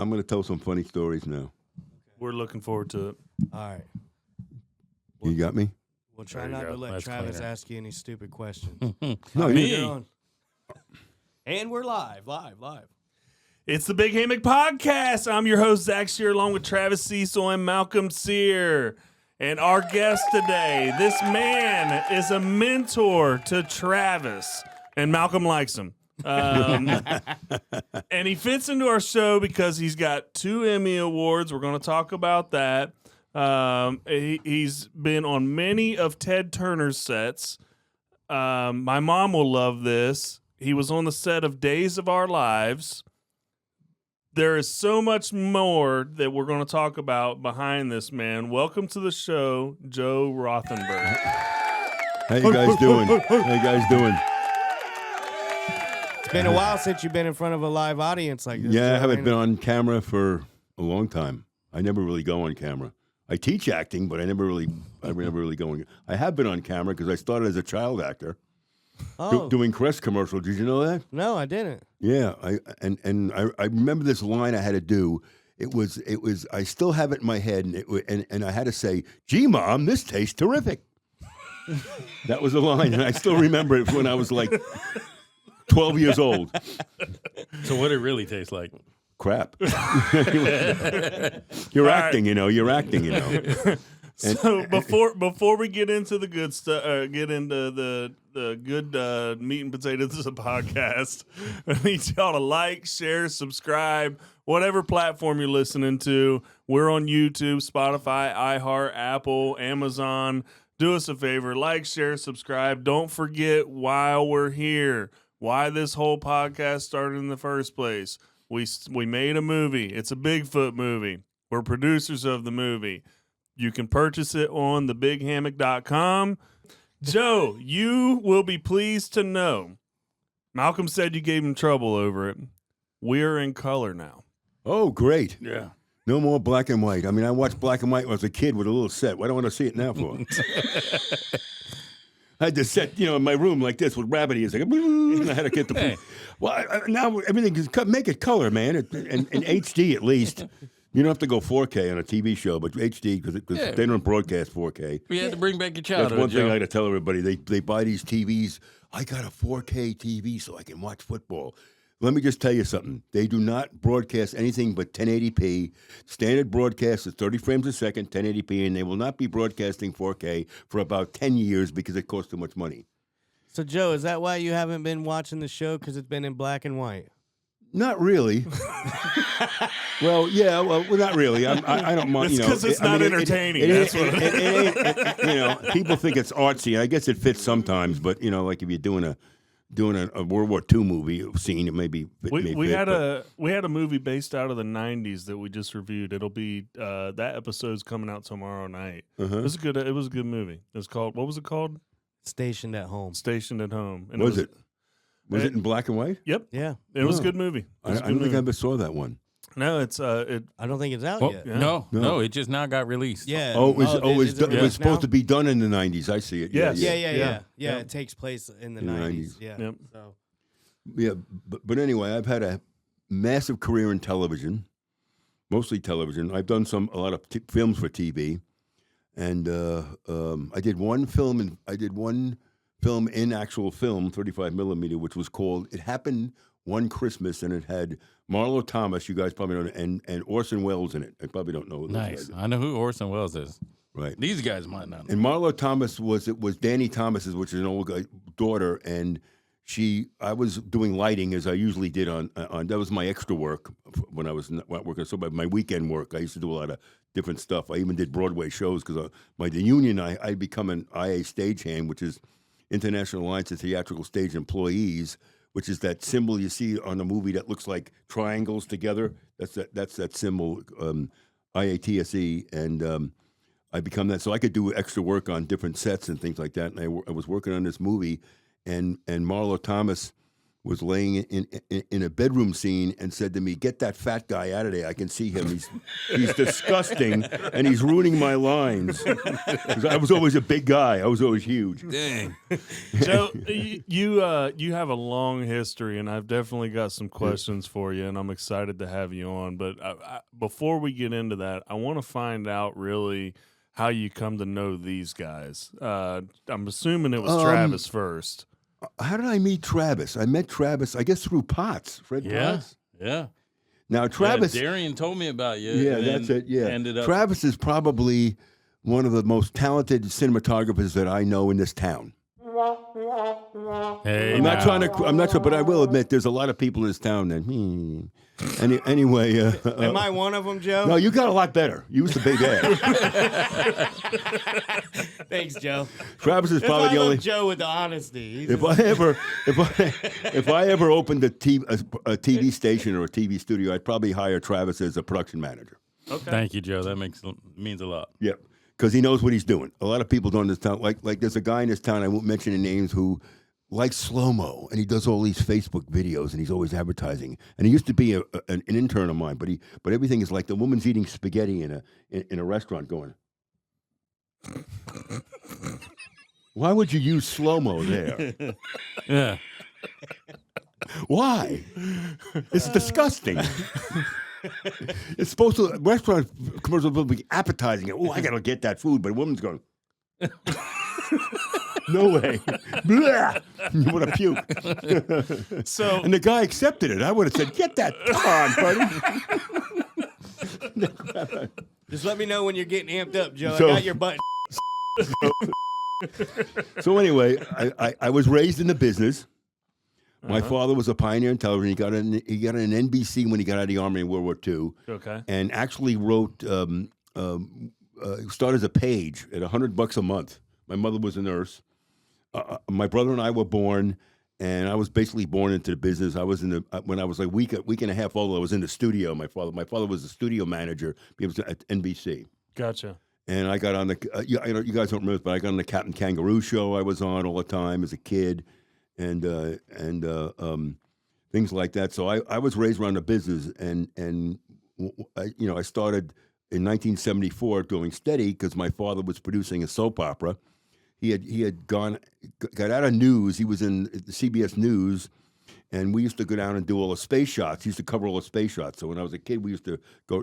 I'm gonna tell some funny stories now. We're looking forward to it. All right. You got me? We'll try There you not go. to let That's Travis cleaner. ask you any stupid questions. No, Me. you. You're on. And we're live. It's the Big Hammock Podcast. I'm your host, Zach Shear, along with Travis Cecil and Malcolm Sear. And our guest today, this man is a mentor to Travis, and Malcolm likes him. And he fits into our show because he's got 2 Emmy Awards. We're going to talk about that. He's been on many of Ted Turner's sets. My mom will love this. He was on the set of Days of Our Lives. There is so much more that we're going to talk about behind this man. Welcome to the show, Joe Rothenberger. How you guys doing? How you guys doing? It's been a while since you've been in front of a live audience like this. Yeah, Joe, I haven't ain't been it? on camera for a long time. I never really go on camera. I teach acting, but I never really go on. I have been on camera because I started as a child actor doing Crest commercials. Did you know that? No, I didn't. Yeah, I remember this line I had to do. It was I still have it in my head, and I had to say, "Gee, Mom, this tastes terrific." That was a line, and I still remember it when I was like 12 years old. So what it really tastes like? Crap. You're acting, you know. You're acting, you know. So before we get into the good stuff, get into the good meat and potatoes of the podcast, I need y'all to like, share, subscribe, whatever platform you're listening to. We're on YouTube, Spotify, iHeart, Apple, Amazon. Do us a favor, like, share, subscribe. Don't forget while we're here, why this whole podcast started in the first place. We made a movie. It's a Bigfoot movie. We're producers of the movie. You can purchase it on thebighammock.com. Joe, you will be pleased to know, Malcolm said you gave him trouble over it. We're in color now. Oh, great. Yeah. No more black and white. I mean, I watched black and white when I was a kid with a little set. Why do I want to see it now for? I had to set, in my room like this with rabbit ears. Like, and I had to get the... Hey. Well, now everything is... Make it color, man. In HD, at least. You don't have to go 4K on a TV show, but HD, because they don't broadcast 4K. We had to bring back your childhood, That's one thing Joe. I got to tell everybody. They buy these TVs. I got a 4K TV so I can watch football. Let me just tell you something. They do not broadcast anything but 1080p. Standard broadcast is 30 frames a second, 1080p, and they will not be broadcasting 4K for about 10 years because it costs too much money. So, Joe, is that why you haven't been watching the show? Because it's been in black and white? Not really. Well, not really. I don't mind. It's because it's not entertaining. That's what it is. People think it's artsy. I guess it fits sometimes, but like if you're doing a World War II movie scene, it may be. We had a movie based out of the 90s that we just reviewed. It'll be that episode's coming out tomorrow night. Uh-huh. It was a good movie. It's called, what was it called? Stationed at Home. Stationed at Home. And Was it? Was it in black and white? Yep. Yeah. It was a Oh. good movie. I don't think I ever saw that one. No, it's I don't think it's out Well, yet. Yeah. No, it just now got released. Yeah. Oh, it was is it was released supposed now? to be done in the 90s. I see it. Yes. Yeah. Yeah. It takes place in the In the 90s. 90s. Yeah. Yep. So. Yeah, but anyway, I've had a massive career in television, mostly television. I've done a lot of films for TV, and I did one film in actual film, 35 millimeter, which was called "It Happened One Christmas," and it had Marlo Thomas, you guys probably know, and Orson Welles in it. I probably don't know who those Nice. guys are. I know who Orson Welles is. Right. These guys might not know. And Marlo Thomas was Danny Thomas's, which is an old guy, daughter, and I was doing lighting as I usually did on that was my extra work when I was not working. So my weekend work, I used to do a lot of different stuff. I even did Broadway shows because the union, I become an IA stagehand, which is International Alliance of Theatrical Stage Employees, which is that symbol you see on a movie that looks like triangles together. That's that symbol, IATSE, and I become that so I could do extra work on different sets and things like that. And I was working on this movie. And Marlo Thomas was laying in a bedroom scene and said to me, "Get that fat guy out of there. I can see him. He's disgusting and he's ruining my lines." 'Cause I was always a big guy. I was always huge. Dang. Joe, you have a long history, and I've definitely got some questions for you, and I'm excited to have you on. But before we get into that, I want to find out really how you come to know these guys. I'm assuming it was Travis first. How did I meet Travis? I met Travis, I guess, through Potts. Fred Potts. Yeah. Now, Travis. Yeah, Darian told me about you. Yeah, and that's then it. Yeah. Ended up. Travis is probably one of the most talented cinematographers that I know in this town. Hey, I'm not trying, but I will admit there's a lot of people in this town that, Anyway. Am I one of them, Joe? No, you got a lot better. You was the big ass. Thanks, Joe. Travis is That's why probably I the love only. Joe with the honesty. If I ever opened a TV station or a TV studio, I'd probably hire Travis as a production manager. Okay. Thank you, Joe. That means a lot. Yep, because he knows what he's doing. A lot of people don't in this town. Like there's a guy in this town, I won't mention any names, who likes slow-mo, and he does all these Facebook videos, and he's always advertising. And he used to be an intern of mine, but everything is like the woman's eating spaghetti in a restaurant going, why would you use slow-mo there? Yeah. Why? It's disgusting. It's supposed to, restaurant commercials will be appetizing. Oh, I got to get that food, but a woman's going, no way. Blah! You want to puke. So, And the guy accepted it. I would have said, get that on, buddy. Just let me know when you're getting amped up, Joe. So- I got your button. So anyway, I was raised in the business. My father was a pioneer in television. He got an NBC when he got out of the Army in World War II. okay. And actually wrote, started as a page at $100 a month. My mother was a nurse. My brother and I were born, and I was basically born into the business. I was when I was like week and a half old. I was in the studio. My father was the studio manager at NBC. Gotcha. And I got on the you guys don't remember this, but I got on the Captain Kangaroo show. I was on all the time as a kid, and things like that. So I was raised around the business, and I started in 1974 doing steady because my father was producing a soap opera. He had got out of news. He was in the CBS News, and we used to go down and do all the space shots. He used to cover all the space shots. So when I was a kid, we used to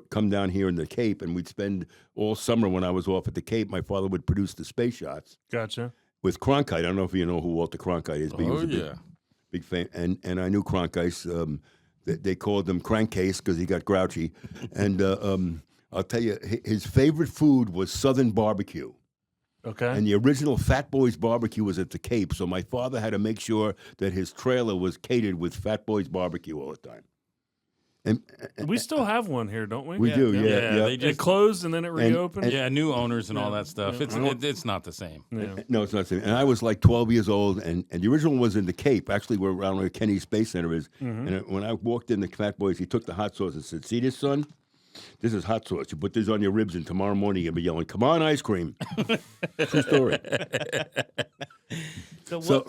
come down here in the Cape, and we'd spend all summer when I was off at the Cape. My father would produce the space shots Gotcha. with Cronkite. I don't know if you know who Walter Cronkite is, but he was a big fan. And I knew Cronkite. They called him Crankase because he got grouchy. And I'll tell you, his favorite food was Southern barbecue. Okay. And the original Fat Boys barbecue was at the Cape, so my father had to make sure that his trailer was catered with Fat Boys barbecue all the time. And we still have one here, don't we? we do, yeah. They It just closed and then it reopened. yeah, new owners and all that stuff. Yeah. It's not the same. Yeah. No, it's not the same. And I was like 12 years old, and the original one was in the Cape. Actually, we're around where Kennedy Space Center is. And when I walked in the Fat Boys, he took the hot sauce and said, "See this, son? This is hot sauce. You put this on your ribs, and tomorrow morning you'll be yelling, 'Come on, ice cream.'" True story. So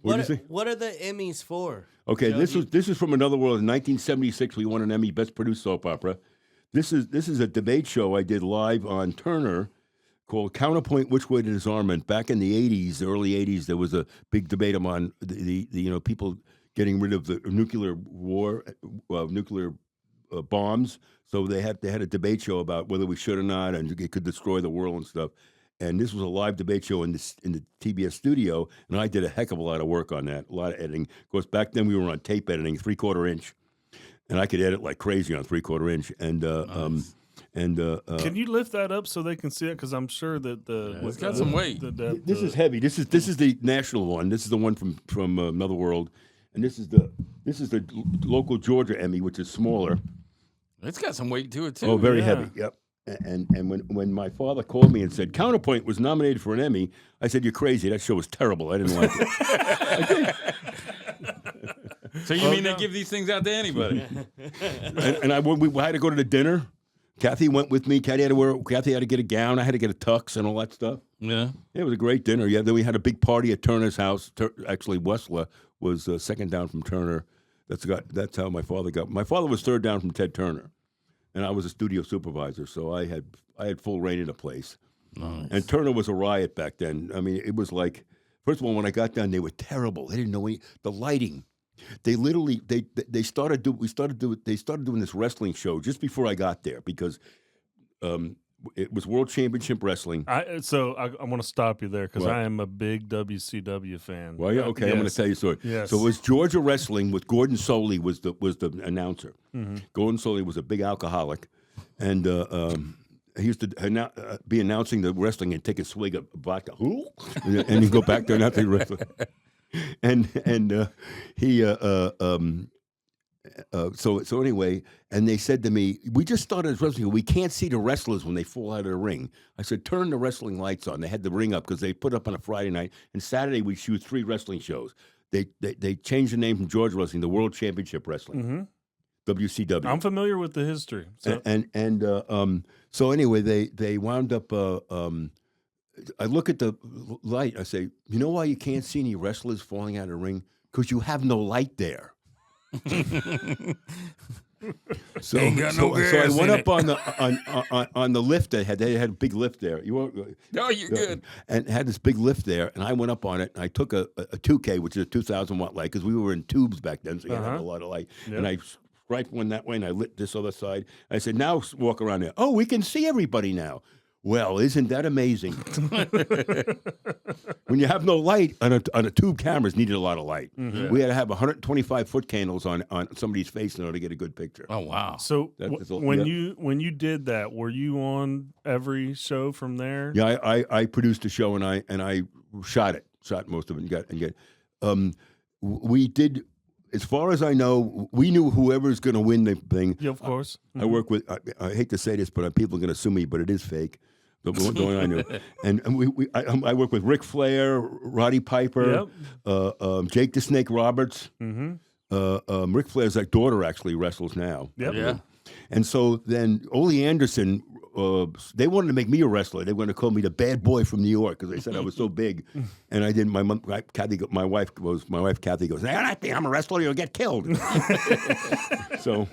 what did you say? what are the Emmys for? Okay, Joe, this is from another world. In 1976, we won an Emmy Best Produced Soap Opera. This is a debate show I did live on Turner called Counterpoint: Which Way to Disarmament. Back in the 80s, the early 80s, there was a big debate on the people getting rid of the nuclear war, nuclear bombs. So they had a debate show about whether we should or not, and it could destroy the world and stuff. And this was a live debate show in the TBS studio, and I did a heck of a lot of work on that, a lot of editing. Of course, back then we were on tape editing, 3/4 inch, and I could edit like crazy on 3/4 inch. And Can you lift that up so they can see it? Because I'm sure that it's got some weight. this is heavy. This is the national one. This is the one from Another World, and this is the local Georgia Emmy, which is smaller. It's got some weight to it too. Oh, very yeah. heavy. Yep. And when my father called me and said Counterpoint was nominated for an Emmy, I said, "You're crazy. That show was terrible. I didn't like it." So you mean they give these things out to anybody? and we had to go to the dinner. Kathy went with me. Kathy had to get a gown. I had to get a tux and all that stuff. Yeah. It was a great dinner. Yeah, then we had a big party at Turner's house. Actually, Wessler was second down from Turner. That's how my father got. My father was third down from Ted Turner, and I was a studio supervisor, so I had full reign of the place. Nice. And Turner was a riot back then. I mean, it was like, first of all, when I got down, they were terrible. They didn't know the lighting. They literally they started doing this wrestling show just before I got there because it was World Championship Wrestling. I want to stop you there because I am a big WCW fan. Well, yeah, okay, yes. I'm going to tell you a story. Yes. So it was Georgia Wrestling with Gordon Soley was the announcer. Mm-hmm. Gordon Soley was a big alcoholic, and he used to be announcing the wrestling and take a swig of vodka. Who? And he'd go back there and have to wrestle. And he so anyway, and they said to me, "We just started wrestling. We can't see the wrestlers when they fall out of the ring." I said, "Turn the wrestling lights on." They had the ring up because they put up on a Friday night, and Saturday we shoot 3 wrestling shows. They changed the name from Georgia Wrestling to World Championship Wrestling, WCW. I'm familiar with the history. So. So anyway, they wound up. I look at the light. I say, "You know why you can't see any wrestlers falling out of the ring? Because you have no light there." So I went up on the lift they had a big lift there. No, you're good. And had this big lift there, and I went up on it, and I took a 2K, which is a 2,000 watt light, because we were in tubes back then, so you had to have a lot of light. Yep. And I striped one that way, and I lit this other side. I said, "Now walk around there." "Oh, we can see everybody now." Well, isn't that amazing? When you have no light on a tube, cameras needed a lot of light. Mm-hmm. We had to have 125-foot candles on somebody's face in order to get a good picture. Oh wow. So when yeah. you did that, were you on every show from there? Yeah, I produced a show and I shot most of it we did. As far as I know, we knew whoever's going to win the thing. Yeah, of course. I work with. I hate to say this, but people are going to sue me. But it is fake. The one I knew, and I work with Ric Flair, Roddy Piper, Jake the Snake Roberts. Mm-hmm. Ric Flair's daughter actually wrestles now. Yep. Yeah. And so then Ole Anderson, they wanted to make me a wrestler. They wanted to call me the bad boy from New York because they said I was so big. And I didn't. My wife Kathy goes, "I think I'm a wrestler. You'll get killed." So,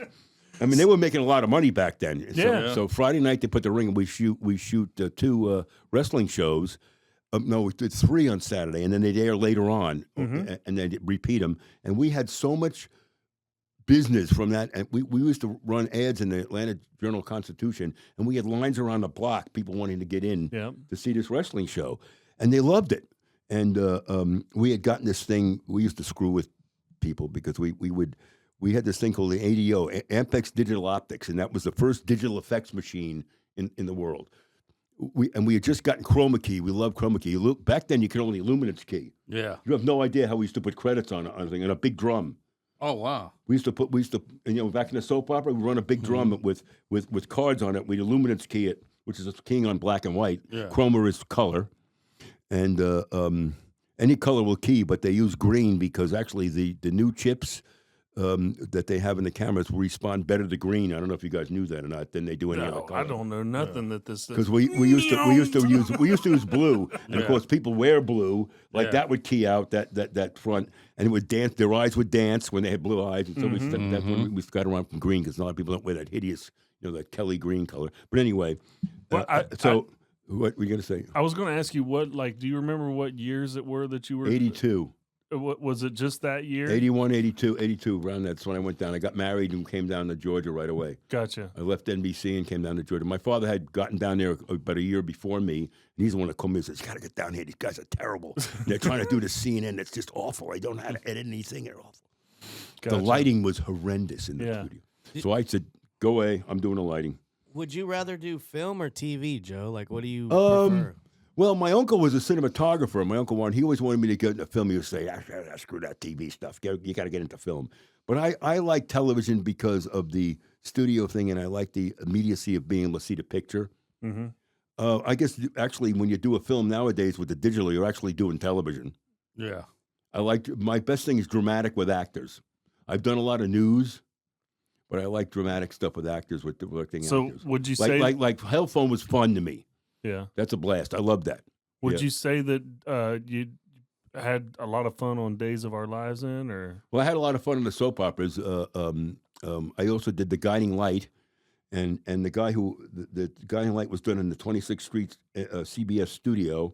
I mean, they were making a lot of money back then. So Friday night they put the ring, and we shoot 2 wrestling shows. No, it's 3 on Saturday, and then they air later on, and then repeat them. And we had so much business from that, and we used to run ads in the Atlanta Journal-Constitution, and we had lines around the block, people wanting to get in to see this wrestling show, and they loved it. And we had gotten this thing. We used to screw with people because we had this thing called the ADO, Ampex Digital Optics, and that was the first digital effects machine in the world. We had just gotten Chroma key. We loved Chroma key. Back then, you could only luminance key. Yeah. You have no idea how we used to put credits on a thing, and a big drum. Oh wow. We used to back in the soap opera, we run a big drum with cards on it. We'd luminance key it, which is a keying on black and white. Yeah. Chroma is color, and any color will key, but they use green because actually the new chips that they have in the cameras will respond better to green. I don't know if you guys knew that or not. Than they do any other color. I don't know nothing that this. Because we used to use blue, and of course people wear blue. Like that would key out that front, and it would dance. Their eyes would dance when they had blue eyes, and so that's when we got around from green because a lot of people don't wear that hideous, that Kelly green color. But anyway, what were you going to say? I was going to ask you do you remember what years it were that you were? 82. What was it? Just that year? 81, 82, around that's when I went down. I got married and came down to Georgia right away. Gotcha. I left NBC and came down to Georgia. My father had gotten down there about a year before me, and he's the one that called me and says, "You got to get down here. These guys are terrible. They're trying to do the CNN. It's just awful. I don't know how to edit anything. They're awful." Gotcha. The lighting was horrendous in the studio. So I said, "Go away. I'm doing the lighting." Would you rather do film or TV, Joe? Like, what do you prefer? Well, my uncle was a cinematographer. My uncle he always wanted me to get into film. He would say, "Screw that TV stuff. You got to get into film." But I like television because of the studio thing, and I like the immediacy of being able to see the picture. Mm-hmm. I guess actually, when you do a film nowadays with the digital, you're actually doing television. Yeah. My best thing is dramatic with actors. I've done a lot of news, but I like dramatic stuff with actors actors. So would you say like Hellphone was fun to me? Yeah, that's a blast. I love that. Would you say that you had a lot of fun on Days of Our Lives in, or? Well, I had a lot of fun in the soap operas. I also did The Guiding Light, and the guy the Guiding Light was done in the 26th Street CBS studio,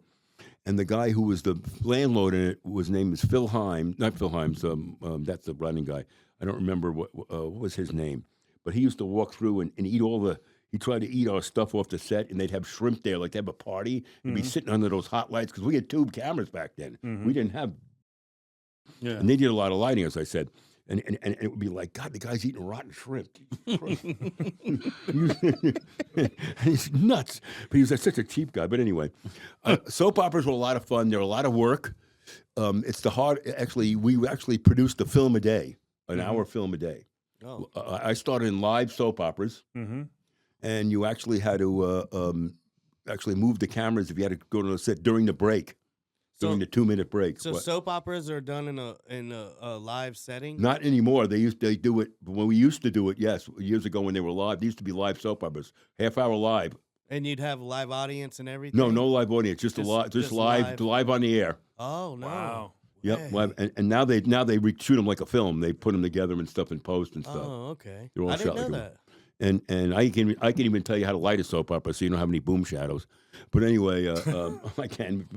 and the guy who was the landlord in it his name is Phil Himes, not Phil Himes. That's the running guy. I don't remember what was his name, but he used to walk through and eat all the. He tried to eat our stuff off the set, and they'd have shrimp there, like they have a party. He'd be sitting under those hot lights because we had tube cameras back then. We didn't have. Yeah. And they did a lot of lighting, as I said. And it would be like, God, the guy's eating rotten shrimp. He's nuts. But he was such a cheap guy. But anyway, soap operas were a lot of fun. They're a lot of work. It's we actually produced a film a day, an hour film a day. Oh. I started in live soap operas. And you actually had to actually move the cameras if you had to go to the set during the break, during the 2-minute break. So soap operas are done in a live setting? Not anymore. They do it when we used to do it. Yes, years ago when they were live. They used to be live soap operas, half-hour live. And you'd have a live audience and everything? No live audience, just live on the air. Oh no! Wow. Yep, live, and now they shoot them like a film. They put them together and stuff in post and stuff. Oh, okay. They're all I didn't shot know like that. And I can even tell you how to light a soap opera so you don't have any boom shadows. But anyway, I can.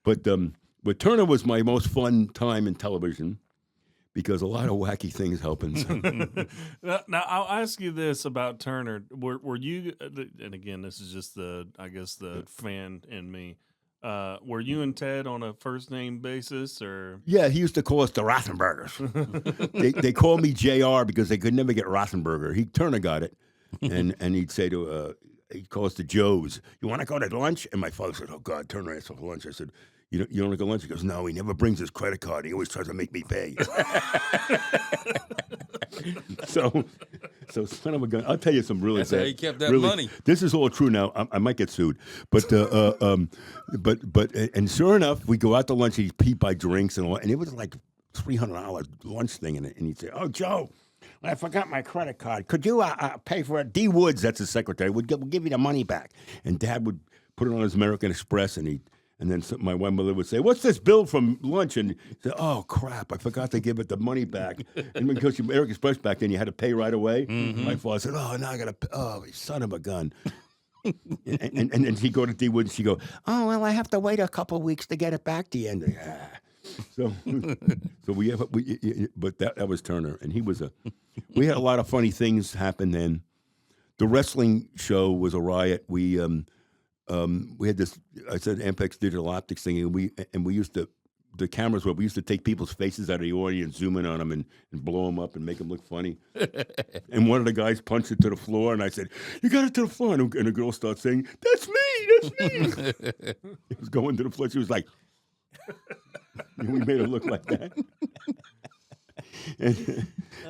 But Turner was my most fun time in television because a lot of wacky things happened. Now I'll ask you this about Turner: Were you? And again, this is just the fan in me. Were you and Ted on a first name basis, or? Yeah, he used to call us the Rothenbergers. they called me JR because they could never get Rothenberger. Turner got it, and he'd say he'd call us the Joes. You want to go to lunch? And my father said, "Oh God, Turner asked for lunch." I said, "You don't want to go to lunch?" He goes, "No, he never brings his credit card. He always tries to make me pay." So son of a gun. I'll tell you some really. That's how he kept that really, money. This is all true now. I might get sued, but and sure enough, we go out to lunch. He'd peep by drinks and all, and it was like $300 lunch thing in it. And he'd say, "Oh, Joe, I forgot my credit card. Could you pay for it?" D. Woods, that's his secretary, would give you the money back. And Dad would put it on his American Express, and then my one mother would say, "What's this bill from lunch?" And he'd say, "Oh, crap, I forgot to give it the money back." And because you American Express back then, you had to pay right away. My father said, "Oh, now I got to pay. Oh, son of a gun." and then he'd go to D. Woods, and she'd go, "Oh, well, I have to wait a couple of weeks to get it back to you." And, so but that was Turner. And we had a lot of funny things happen then. The wrestling show was a riot. We had this, I said, Ampex digital optics thing, and we used to, the cameras we used to take people's faces out of the audience, zoom in on them, and blow them up and make them look funny. And one of the guys punched it to the floor, and I said, "You got it to the floor." And the girl starts saying, "That's me." He was going to the floor. She was like, and we made her look like that.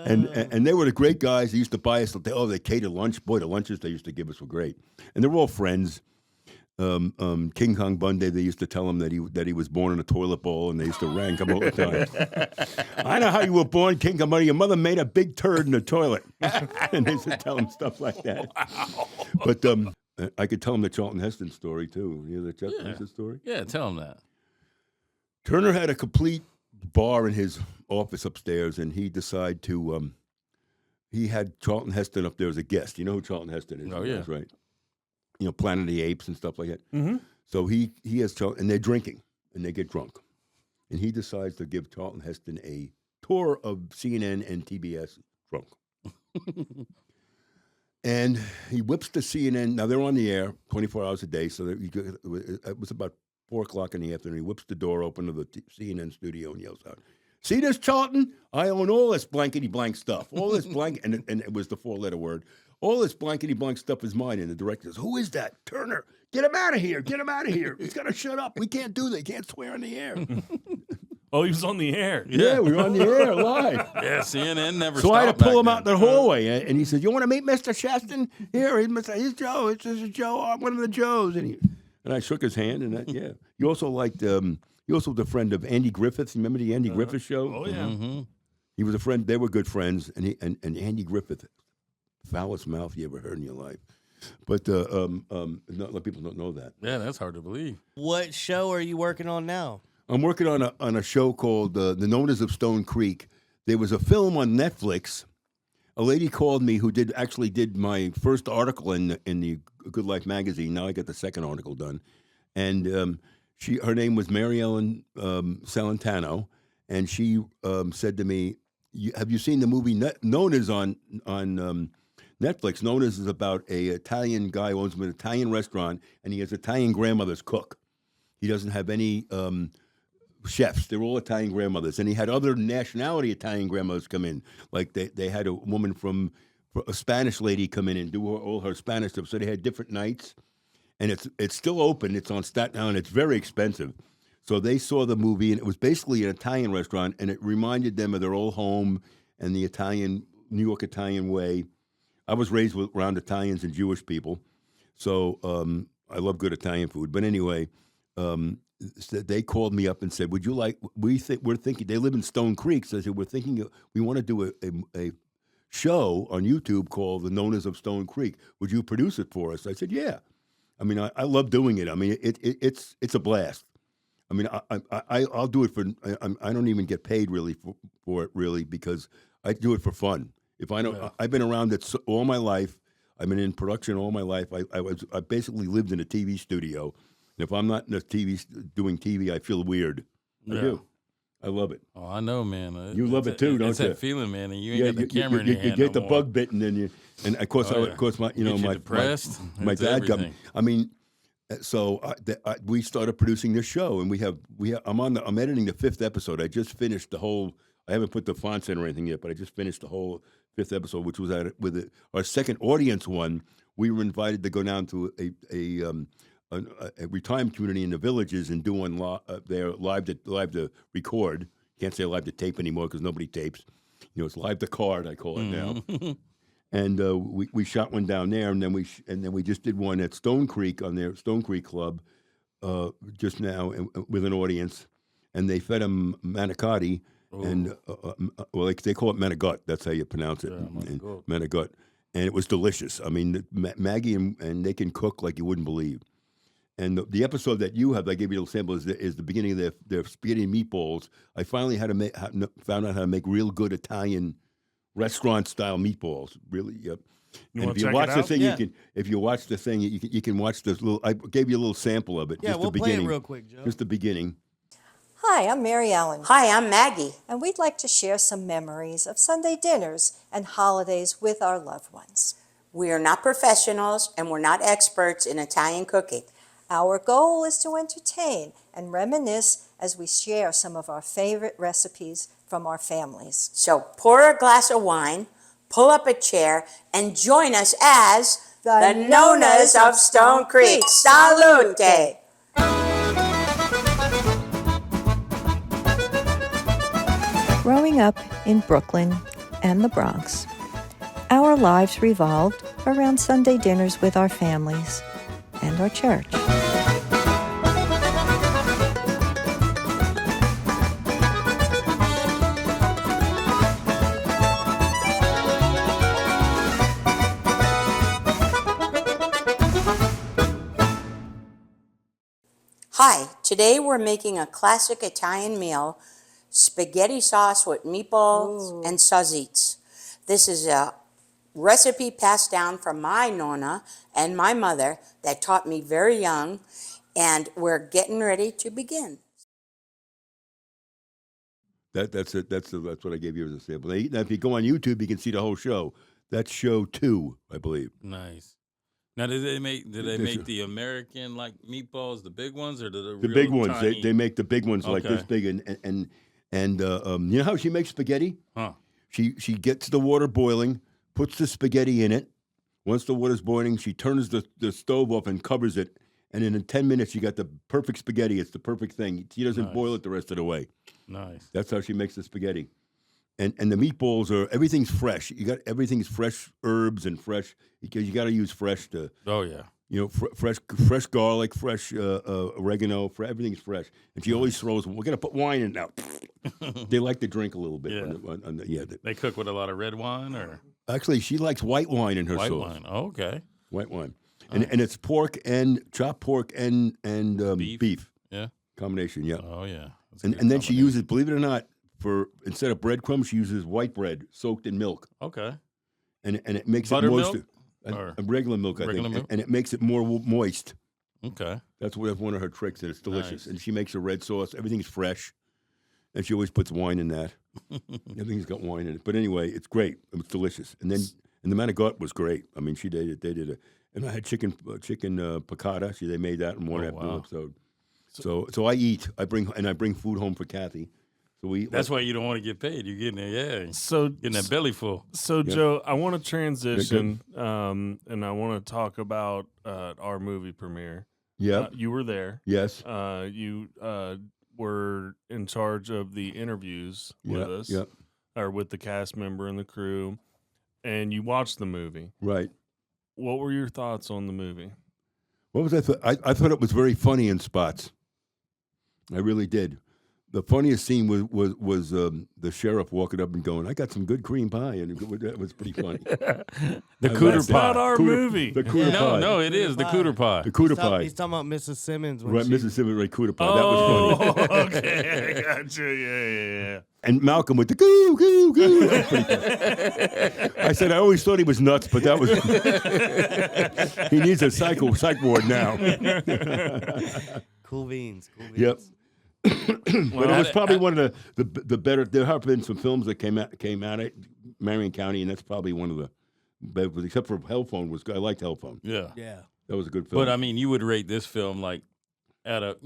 And they were the great guys. They used to buy us. They catered lunch. Boy, the lunches they used to give us were great. And they were all friends. King Kong Bundy, they used to tell him that he was born in a toilet bowl, and they used to rank him all the time. "I know how you were born, King Kong Bundy. Your mother made a big turd in the toilet." And they used to tell him stuff like that. Wow. But I could tell him the Charlton Heston story too. You know the Charlton Heston story? Yeah, tell him that. Turner had a complete bar in his office upstairs, and he decided to. He had Charlton Heston up there as a guest. You know who Charlton Heston is? Oh yeah, right. You know, Planet of the Apes and stuff like that. Mm-hmm. So he has Charlton, and they're drinking, and they get drunk. And he decides to give Charlton Heston a tour of CNN and TBS drunk. And he whips the CNN. Now, they're on the air 24 hours a day, so it was about 4 o'clock in the afternoon. He whips the door open of the CNN studio and yells out, "See this, Charlton? I own all this blankety-blank stuff. All this blank," and it was the 4-letter word. "All this blankety-blank stuff is mine." And the director says, "Who is that? Turner. Get him out of here. Get him out of here. He's got to shut up. We can't do that. He can't swear on the air." Oh, he was on the air. Yeah, we were on the air live. Yeah, CNN never So stopped I had to pull back him then. out in the hallway. And he said, "You want to meet Mr. Cheston? Here, he's Joe. It's Joe. I'm one of the Joes." And I shook his hand. And yeah. He also liked, he also was a friend of Andy Griffith. Remember the Andy Griffith show? Oh, yeah. Mm-hmm. He was a friend. They were good friends. And Andy Griffith, foulest mouth you ever heard in your life. But a lot of people don't know that. Yeah, that's hard to believe. What show are you working on now? I'm working on a show called The Nonas of Stone Creek. There was a film on Netflix. A lady called me who actually did my first article in the Good Life magazine. Now I got the second article done, and her name was Mary Ellen Salentano, and she said to me, "Have you seen the movie Nonas on Netflix? Nonas is about a Italian guy who owns an Italian restaurant, and he has Italian grandmothers cook. He doesn't have any chefs. They're all Italian grandmothers. And he had other nationality Italian grandmothers come in. Like they had a woman from a Spanish lady come in and do all her Spanish stuff. So they had different nights. And it's still open. It's on Staten Island. It's very expensive. So they saw the movie, and it was basically an Italian restaurant, and it reminded them of their old home and the New York Italian way. I was raised around Italians and Jewish people, so I love good Italian food. But anyway, they called me up and said, "Would you like? We're thinking." They live in Stone Creek, so I said, we want to do a show on YouTube called The Nonas of Stone Creek. Would you produce it for us? I said, "Yeah." I mean, I love doing it. I mean, it's a blast. I mean, I'll do it for. I don't even get paid really for it really because I do it for fun. If I know, yeah. I've been around it all my life. I've been in production all my life. I basically lived in a TV studio. And if I'm not in the doing TV, I feel weird. Yeah. I do. I love it. Oh, I know, man. You love it too, don't you? It's that feeling, man. And you ain't got the camera in your hand. You get no the more. bug bitten, and of course, Oh, yeah. of course, my depressed. my It's dad got me. everything. I mean, so we started producing this show, and I'm editing the 5th episode. I just finished the whole. I haven't put the fonts in or anything yet, but I just finished the whole 5th episode, which was with our second audience one. We were invited to go down to a retirement community in the villages and do one there live to record. Can't say live to tape anymore because nobody tapes. You know, it's live to card. I call it now. And we shot one down there, and then we just did one at Stone Creek on their Stone Creek Club just now with an audience, and they fed them manicotti. And they call it manigot. That's how you pronounce it, manigot. And it was delicious. I mean, Maggie and they can cook like you wouldn't believe. And the episode that you have, I gave you a little sample, is the beginning of their spaghetti and meatballs. I finally found out how to make real good Italian restaurant-style meatballs. Really, yep. And if you watch the thing, you can watch this little. I gave you a little sample of it. Yeah, just we'll the play beginning, it real quick, Joe. Just the beginning. Hi, I'm Mary Ellen. Hi, I'm Maggie. And we'd like to share some memories of Sunday dinners and holidays with our loved ones. We are not professionals and we're not experts in Italian cooking. Our goal is to entertain and reminisce as we share some of our favorite recipes from our families. So pour a glass of wine, pull up a chair, and join us as the Nonas of Stone Creek. Salute! Growing up in Brooklyn and the Bronx, our lives revolved around Sunday dinners with our families and our church. Hi, today we're making a classic Italian meal, spaghetti sauce with meatballs and sausages. This is a recipe passed down from my Nonna and my mother that taught me very young, and we're getting ready to begin. That's it. That's what I gave you as a sample. Now, if you go on YouTube, you can see the whole show. That's show 2, I believe. Nice. Now, did they make the American like meatballs, the big ones, or the real big ones? tiny? They make the big ones like this big, and you know how she makes spaghetti? Huh. She gets the water boiling, puts the spaghetti in it. Once the water's boiling, she turns the stove off and covers it. And in 10 minutes, you got the perfect spaghetti. It's the perfect thing. She doesn't boil it the rest of the way. Nice. That's how she makes the spaghetti. And the meatballs everything's fresh. Everything's fresh herbs and fresh, because you got to use fresh to. Oh yeah. You know, fresh garlic, fresh oregano. Everything's fresh. And she always throws. We're gonna put wine in now. They like to drink a little bit. Yeah. They cook with a lot of red wine, or actually, she likes white wine in her white sauce. wine. Oh, okay. White wine. And it's pork and chopped pork and beef Yeah. combination. Yeah. Oh yeah. That's a And good then she combination. uses, believe it or not, for instead of breadcrumbs, she uses white bread soaked in milk, Okay. and it makes Buttermilk? it Or a regular milk, I regular think, milk? and it makes it more moist. Okay. That's one of her tricks, and it's delicious. Nice. And she makes a red sauce. Everything's fresh, and she always puts wine in that. Everything's got wine in it. But anyway, it's great. It was delicious. And then the Manigot was great. I mean, they did it. And I had chicken piccata. They made that in one episode. So I eat. I bring food home for Kathy. So we. That's why you don't want to get paid. You're getting there, yeah. So Getting that belly full. So, Joe, I want to transition, and I want to talk about our movie premiere. Yeah. You were there. Yes. You were in charge of the interviews with us, Yeah. or with the cast member and the crew, and you watched the movie. Right. What were your thoughts on the movie? What was I thought it was very funny in spots. I really did. The funniest scene was the sheriff walking up and going, "I got some good cream pie," and that was pretty funny. The cooter That's not pie. our movie. The cooter No, pie. no, it is the cooter pie. The cooter pie. He's talking about Mrs. Simmons. When Right, she, Mississippi right, cooter pie. That was funny. Oh, okay, I got you. Yeah. And Malcolm with the goo goo goo. That was pretty funny. I said I always thought he was nuts, but that was he needs a psych ward now. Cool beans. Yep. But it was probably one of the better. There have been some films that came out of Marion County, and that's probably one of the better. Except for Hellphone, I liked Hellphone. Yeah. Yeah. That was a good film. But I mean, you would rate this film like out of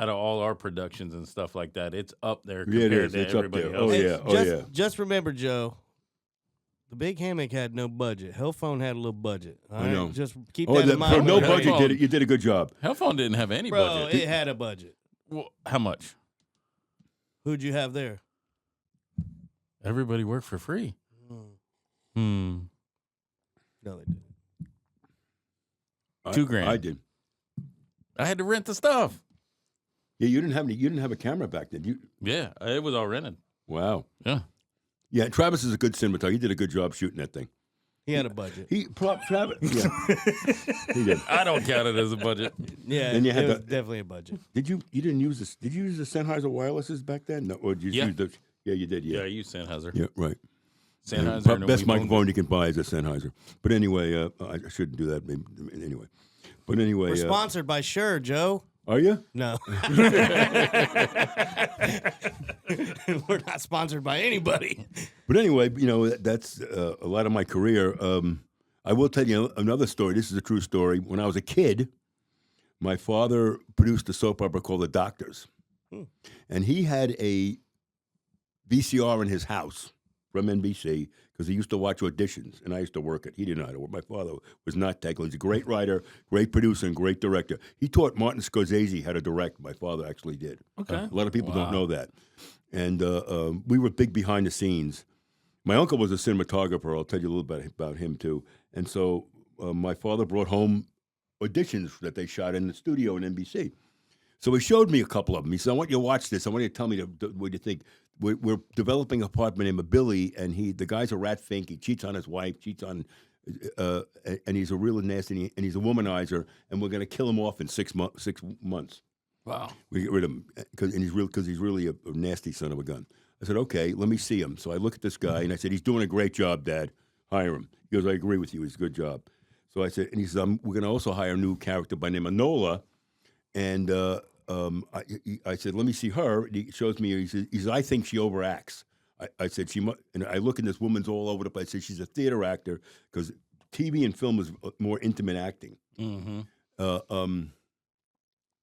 all our productions and stuff like that, it's up there Yeah, it compared is. to It's up everybody there. else. Oh, yeah. Just remember, Joe. The Big Hammock had no budget. Hellphone had a little budget. All I know. right? Just keep Oh, that in mind. for no when you're- budget, you did a good job. Hellphone didn't have any Bro, budget. it had a budget. Well, how much? Who'd you have there? Everybody worked for free. No, they didn't. $2,000. I did. I had to rent the stuff. Yeah, you didn't have a camera back then. Yeah, it was all rented. Wow. Yeah. Yeah, Travis is a good cinematographer. He did a good job shooting that thing. He had a budget. Travis. Yeah, he did. I don't count it as a budget. Yeah, Then you had it was the- definitely a budget. You didn't use this? Did you use the Sennheiser wirelesses back then? No, or did you Yeah. use the? Yeah, you did. Yeah, Yeah, I use Sennheiser. yeah, right. Sennheiser. and Best we microphone you can buy is a Sennheiser. But anyway, I shouldn't do that. Anyway, but anyway, We're sponsored by Shure, Joe. are you? No. We're not sponsored by anybody. But anyway, that's a lot of my career. I will tell you another story. This is a true story. When I was a kid, my father produced a soap opera called The Doctors. And he had a VCR in his house from NBC because he used to watch auditions, and I used to work it. He didn't know how to work. My father was not technical. He's a great writer, great producer, and great director. He taught Martin Scorsese how to direct. My father actually did. Okay. A lot of people don't know that. And we were big behind the scenes. My uncle was a cinematographer. I'll tell you a little bit about him, too. And so my father brought home auditions that they shot in the studio in NBC. So he showed me a couple of them. He said, I want you to watch this. I want you to tell me what you think. We're developing a part named Billy, and the guy's a rat fink. He cheats on his wife, and he's a real nasty, and he's a womanizer, and we're going to kill him off in 6 months. Wow. We get rid of him because he's really a nasty son of a gun. I said, okay, let me see him. So I look at this guy, and I said, he's doing a great job, Dad. Hire him. He goes, I agree with you. He's a good job. So I said, and he says, we're going to also hire a new character by the name of Nola. And I said, let me see her. And he shows me, he says, I think she overacts. I said, and I look, and this woman's all over the place. I said, she's a theater actor because TV and film is more intimate acting. Mm-hmm.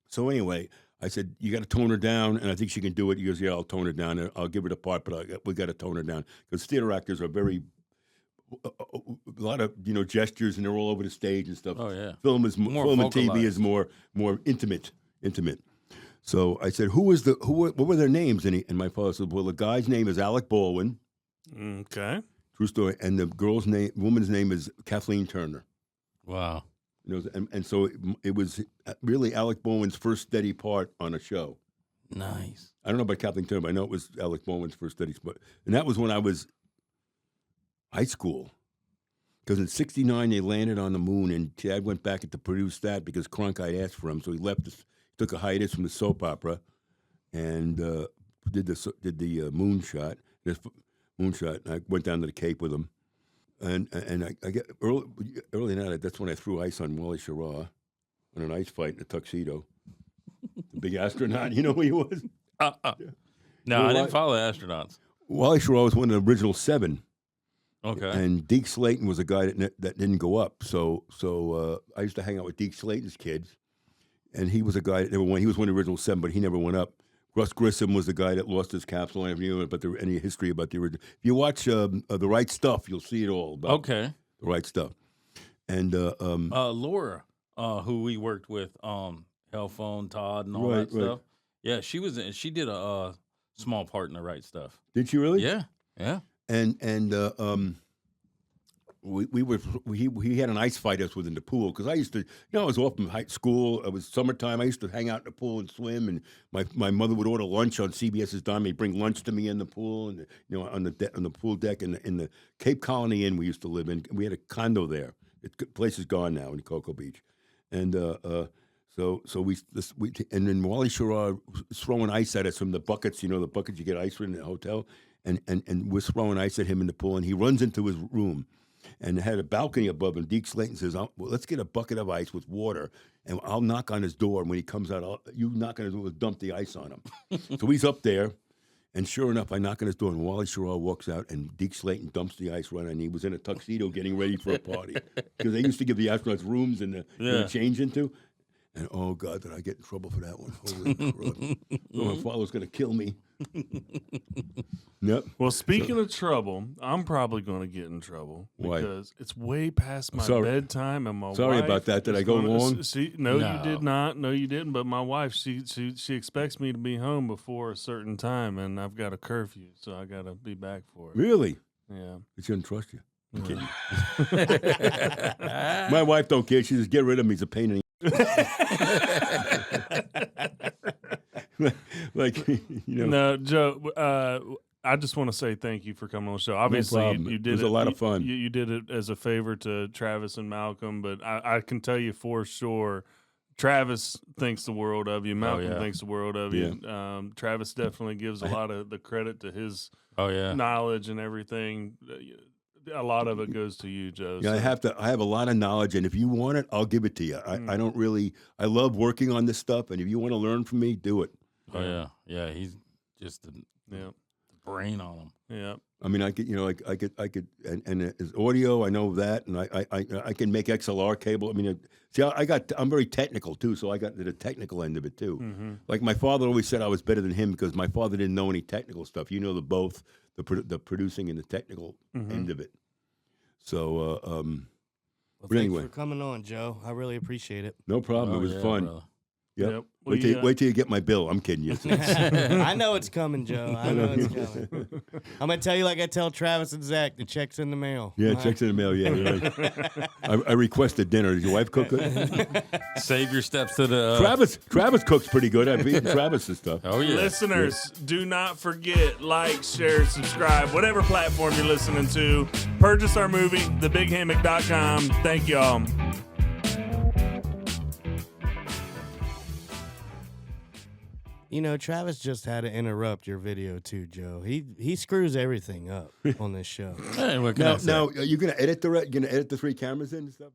So anyway, I said, you got to tone her down, and I think she can do it. He goes, yeah, I'll tone her down. And I'll give her the part, but we got to tone her down because theater actors are a lot of gestures, and they're all over the stage and stuff. Oh yeah. Film and TV vocalized. is more intimate. So I said, what were their names? And my father said, well, the guy's name is Alec Baldwin. Okay. True story. And the woman's name is Kathleen Turner. Wow. And so it was really Alec Baldwin's first steady part on a show. Nice. I don't know about Kathleen Turner, but I know it was Alec Baldwin's first steady spot. And that was when I was high school. Because in '69 they landed on the moon, and Chad went back to produce that because Cronkite asked for him. So he left. Took a hiatus from the soap opera, and did the moonshot. This moonshot. And I went down to the Cape with him, and I get early night. That's when I threw ice on Wally Schirra in an ice fight in a tuxedo. The big astronaut. You know who he was? No, I didn't follow astronauts. Wally Schirra was one of the original 7. Okay. And Deke Slayton was a guy that didn't go up. So I used to hang out with Deke Slayton's kids, and he was a guy that never went. He was one of the original 7, but he never went up. Russ Grissom was the guy that lost his capsule. I never knew about any history about the original. If you watch The Right Stuff, you'll see it all about The Right Stuff. And Laura, who we worked with, Hellphone, Todd, and all that stuff. Yeah, she did a small part in The Right Stuff. Did she really? Yeah. And he had an ice fight us within the pool because I used to, I was off from high school. It was summertime. I used to hang out in the pool and swim. And my mother would order lunch on CBS's dime. They'd bring lunch to me in the pool and on the pool deck in the Cape Colony Inn we used to live in. We had a condo there. The place is gone now in Cocoa Beach, and so we and then Wally Schirra was throwing ice at us from the buckets. The buckets you get ice in the hotel. And we're throwing ice at him in the pool, and he runs into his room and had a balcony above him. Deke Slayton says, well, let's get a bucket of ice with water, and I'll knock on his door. And when he comes out, you knock on his door, dump the ice on him. So he's up there, and sure enough, I knock on his door, and Wally Schirra walks out, and Deke Slayton dumps the ice right on him. He was in a tuxedo getting ready for a party. Because they used to give the astronauts rooms and to change into. And, oh, God, did I get in trouble for that one? Holy crap. My father's going to kill me. Yep. Well, speaking of trouble, I'm probably going to get in trouble because it's way past my bedtime, and my wife. Sorry about that. Did I go long? No, you did not. No, you didn't. But my wife, she expects me to be home before a certain time, and I've got a curfew, so I got to be back for it. Really? Yeah. She doesn't trust you. I'm kidding. My wife don't care. She says, get rid of him. He's a pain in the No, Joe. I just want to say thank you for coming on the show. Obviously, you did it. It was a lot of fun. You did it as a favor to Travis and Malcolm, but I can tell you for sure, Travis thinks the world of you. Malcolm thinks the world of you. Travis definitely gives a lot of the credit to his knowledge and everything. A lot of it goes to you, Joe. Yeah, so. I have a lot of knowledge, and if you want it, I'll give it to you. I don't really. I love working on this stuff, and if you want to learn from me, do it. Oh yeah. He's just the brain on him. Yeah. I mean, I could, and his audio. I know that, and I can make XLR cable. I mean, I'm very technical too, so I got to the technical end of it too. Mm-hmm. Like my father always said, I was better than him because my father didn't know any technical stuff. The producing and the technical end of it. So, but anyway, thanks for coming on, Joe. I really appreciate it. No problem. It was fun. Brother. Yep. Wait till you get my bill. I'm kidding you. I know it's coming, Joe. I know it's coming. I'm gonna tell you like I tell Travis and Zach. The check's in the mail. Yeah, check's in the mail. Yeah, right. I requested dinner. Did your wife cook it? Save your steps to the. Travis cooks pretty good. I've eaten Travis's stuff. Oh yeah. Listeners, do not forget, like, share, subscribe, whatever platform you're listening to. Purchase our movie, thebighammock.com. Thank y'all. Travis just had to interrupt your video too, Joe. He screws everything up on this show. Hey, what can I say? Now, are you gonna edit the 3 cameras in and stuff?